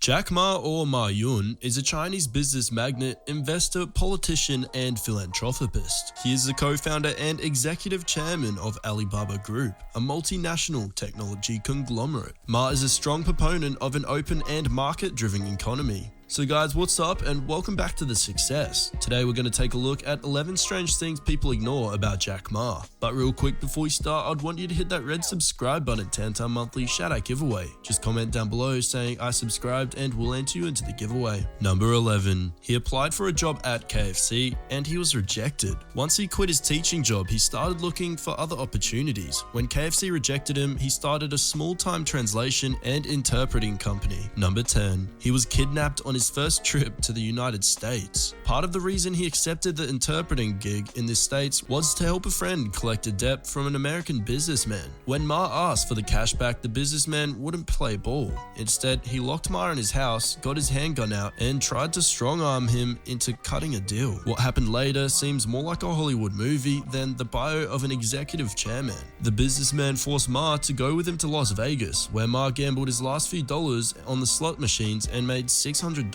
Jack Ma, or Ma Yun, is a Chinese business magnate, investor, politician, and philanthropist. He is the co-founder and executive chairman of Alibaba Group, a multinational technology conglomerate. Ma is a strong proponent of an open and market-driven economy. So guys, what's up and welcome back to The Success. Today we're going to take a look at 11 strange things people ignore about Jack Ma. But real quick before we start, I'd want you to hit that red subscribe button to enter our monthly shout out giveaway. Just comment down below saying I subscribed and we'll enter you into the giveaway. Number 11. He applied for a job at KFC and he was rejected. Once he quit his teaching job, he started looking for other opportunities. When KFC rejected him, he started a small-time translation and interpreting company. Number 10. He was kidnapped on his first trip to the United States. Part of the reason he accepted the interpreting gig in the States was to help a friend collect a debt from an American businessman. When Ma asked for the cash back, the businessman wouldn't play ball. Instead, he locked Ma in his house, got his handgun out, and tried to strong-arm him into cutting a deal. What happened later seems more like a Hollywood movie than the bio of an executive chairman. The businessman forced Ma to go with him to Las Vegas, where Ma gambled his last few dollars on the slot machines and made $600.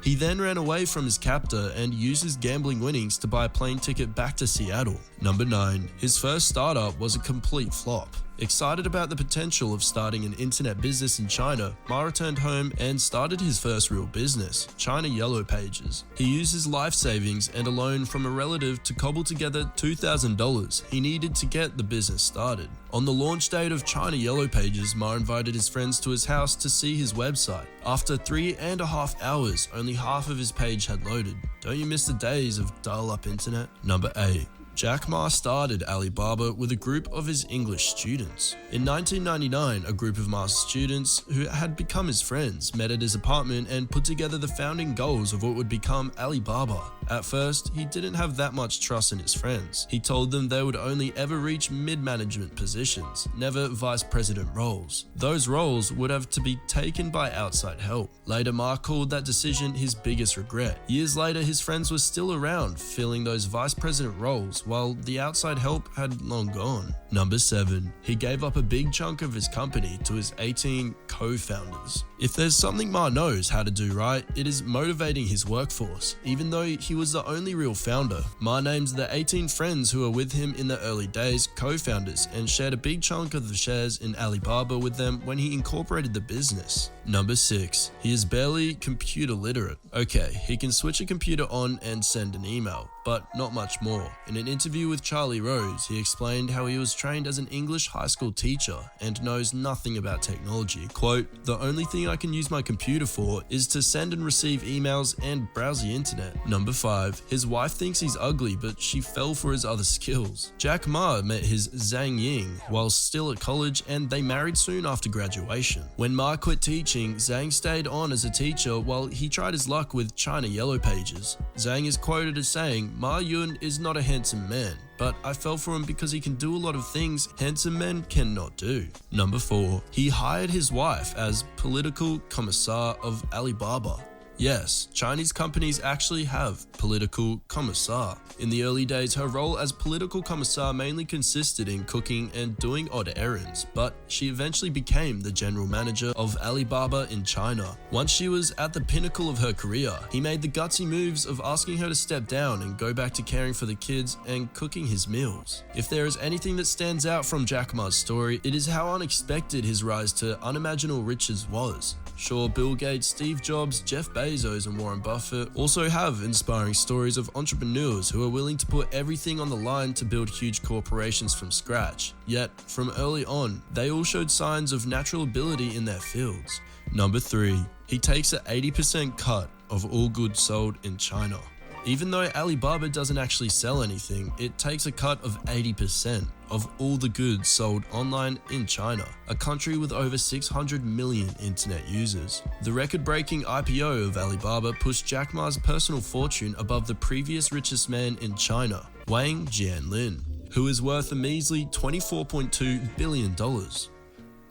He then ran away from his captor and used his gambling winnings to buy a plane ticket back to Seattle. Number 9. His first startup was a complete flop. Excited about the potential of starting an internet business in China, Ma returned home and started his first real business, China Yellow Pages. He used his life savings and a loan from a relative to cobble together $2,000 he needed to get the business started. On the launch date of China Yellow Pages, Ma invited his friends to his house to see his website. After 3.5 hours, only half of his page had loaded. Don't you miss the days of dial-up internet? Number 8. Jack Ma started Alibaba with a group of his English students. In 1999, a group of Ma's students who had become his friends met at his apartment and put together the founding goals of what would become Alibaba. At first, he didn't have that much trust in his friends. He told them they would only ever reach mid-management positions, never vice president roles. Those roles would have to be taken by outside help. Later, Ma called that decision his biggest regret. Years later, his friends were still around, filling those vice president roles, while the outside help had long gone. Number 7. He gave up a big chunk of his company to his 18 co-founders. If there's something Ma knows how to do right, it is motivating his workforce. Even though he was the only real founder, Ma names the 18 friends who were with him in the early days co-founders and shared a big chunk of the shares in Alibaba with them when he incorporated the business. Number 6. He is barely computer literate. Okay, he can switch a computer on and send an email, but not much more. In an interview with Charlie Rose, he explained how he was trained as an English high school teacher and knows nothing about technology. Quote, "The only thing I can use my computer for is to send and receive emails and browse the internet." Number 5. His wife thinks he's ugly, but she fell for his other skills. Jack Ma met his Zhang Ying while still at college and they married soon after graduation. When Ma quit teaching, Zhang stayed on as a teacher while he tried his luck with China Yellow Pages. Zhang is quoted as saying, "Ma Yun is not a handsome man, but I fell for him because he can do a lot of things handsome men cannot do." Number 4. He hired his wife as political commissar of Alibaba. Yes, Chinese companies actually have political commissar. In the early days, her role as political commissar mainly consisted in cooking and doing odd errands, but she eventually became the general manager of Alibaba in China. Once she was at the pinnacle of her career, he made the gutsy moves of asking her to step down and go back to caring for the kids and cooking his meals. If there is anything that stands out from Jack Ma's story, it is how unexpected his rise to unimaginable riches was. Sure, Bill Gates, Steve Jobs, Jeff Bezos, and Warren Buffett also have inspiring stories of entrepreneurs who are willing to put everything on the line to build huge corporations from scratch. Yet, from early on, they all showed signs of natural ability in their fields. Number 3. He takes an 80% cut of all goods sold in China. Even though Alibaba doesn't actually sell anything, it takes a cut of 80% of all the goods sold online in China, a country with over 600 million internet users. The record-breaking IPO of Alibaba pushed Jack Ma's personal fortune above the previous richest man in China, Wang Jianlin, who is worth a measly $24.2 billion.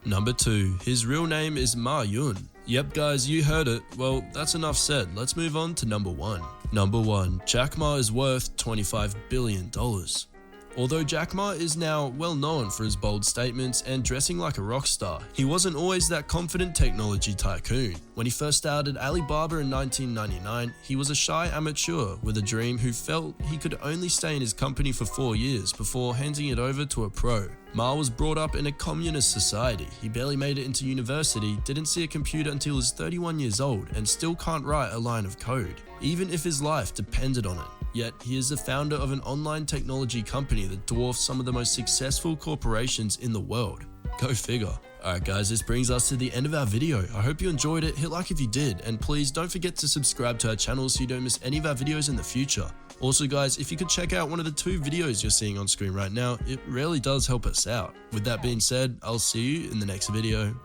Number 2. His real name is Ma Yun. Yep guys, you heard it. Well, that's enough said. Let's move on to number 1. Number 1. Jack Ma is worth $25 billion. Although Jack Ma is now well known for his bold statements and dressing like a rock star, he wasn't always that confident technology tycoon. When he first started Alibaba in 1999, he was a shy amateur with a dream who felt he could only stay in his company for 4 years before handing it over to a pro. Ma was brought up in a communist society. He barely made it into university, didn't see a computer until he was 31 years old, and still can't write a line of code, even if his life depended on it. Yet, he is the founder of an online technology company that dwarfs some of the most successful corporations in the world. Go figure. Alright guys, this brings us to the end of our video. I hope you enjoyed it, hit like if you did, and please don't forget to subscribe to our channel so you don't miss any of our videos in the future. Also guys, if you could check out one of the 2 videos you're seeing on screen right now, it really does help us out. With that being said, I'll see you in the next video.